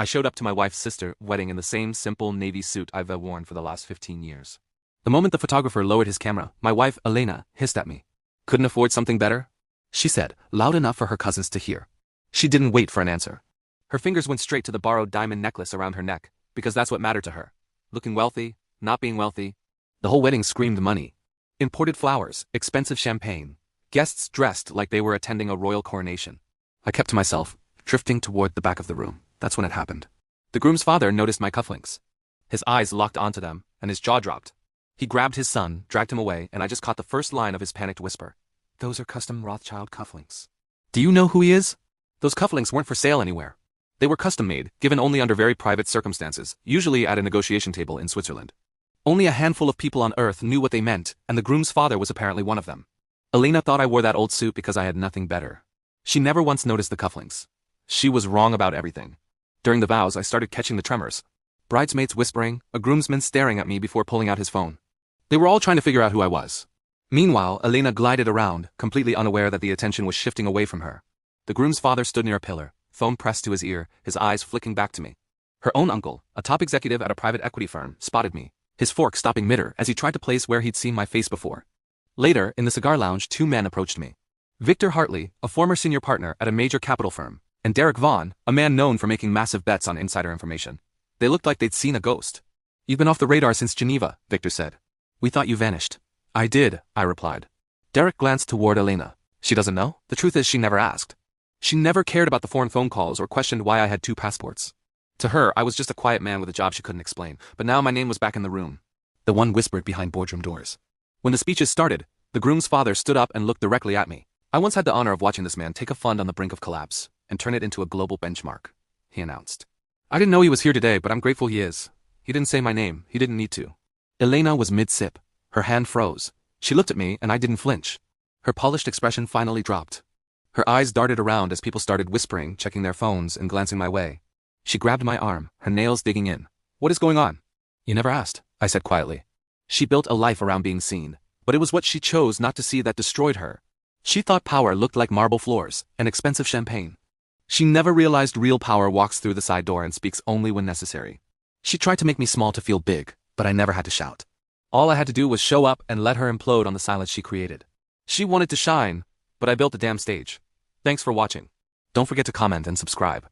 I showed up to my wife's sister's wedding in the same simple navy suit I've worn for the last 15 years. The moment the photographer lowered his camera, my wife, Elena, hissed at me. Couldn't afford something better? She said, loud enough for her cousins to hear. She didn't wait for an answer. Her fingers went straight to the borrowed diamond necklace around her neck, because that's what mattered to her. Looking wealthy, not being wealthy. The whole wedding screamed money. Imported flowers, expensive champagne. Guests dressed like they were attending a royal coronation. I kept to myself, drifting toward the back of the room. That's when it happened. The groom's father noticed my cufflinks. His eyes locked onto them, and his jaw dropped. He grabbed his son, dragged him away, and I just caught the first line of his panicked whisper. Those are custom Rothschild cufflinks. Do you know who he is? Those cufflinks weren't for sale anywhere. They were custom-made, given only under very private circumstances, usually at a negotiation table in Switzerland. Only a handful of people on Earth knew what they meant, and the groom's father was apparently one of them. Elena thought I wore that old suit because I had nothing better. She never once noticed the cufflinks. She was wrong about everything. During the vows, I started catching the tremors. Bridesmaids whispering, a groomsman staring at me before pulling out his phone. They were all trying to figure out who I was. Meanwhile, Elena glided around, completely unaware that the attention was shifting away from her. The groom's father stood near a pillar, phone pressed to his ear, his eyes flicking back to me. Her own uncle, a top executive at a private equity firm, spotted me, his fork stopping mid-air as he tried to place where he'd seen my face before. Later, in the cigar lounge, two men approached me. Victor Hartley, a former senior partner at a major capital firm, and Derek Vaughan, a man known for making massive bets on insider information. They looked like they'd seen a ghost. You've been off the radar since Geneva, Victor said. We thought you vanished. I did, I replied. Derek glanced toward Elena. She doesn't know? The truth is she never asked. She never cared about the foreign phone calls or questioned why I had two passports. To her, I was just a quiet man with a job she couldn't explain, but now my name was back in the room. The one whispered behind boardroom doors. When the speeches started, the groom's father stood up and looked directly at me. I once had the honor of watching this man take a fund on the brink of collapse and turn it into a global benchmark, he announced. I didn't know he was here today, but I'm grateful he is. He didn't say my name, he didn't need to. Elena was mid-sip. Her hand froze. She looked at me and I didn't flinch. Her polished expression finally dropped. Her eyes darted around as people started whispering, checking their phones and glancing my way. She grabbed my arm, her nails digging in. What is going on? You never asked, I said quietly. She built a life around being seen, but it was what she chose not to see that destroyed her. She thought power looked like marble floors and expensive champagne. She never realized real power walks through the side door and speaks only when necessary. She tried to make me small to feel big, but I never had to shout. All I had to do was show up and let her implode on the silence she created. She wanted to shine, but I built the damn stage. Thanks for watching. Don't forget to comment and subscribe.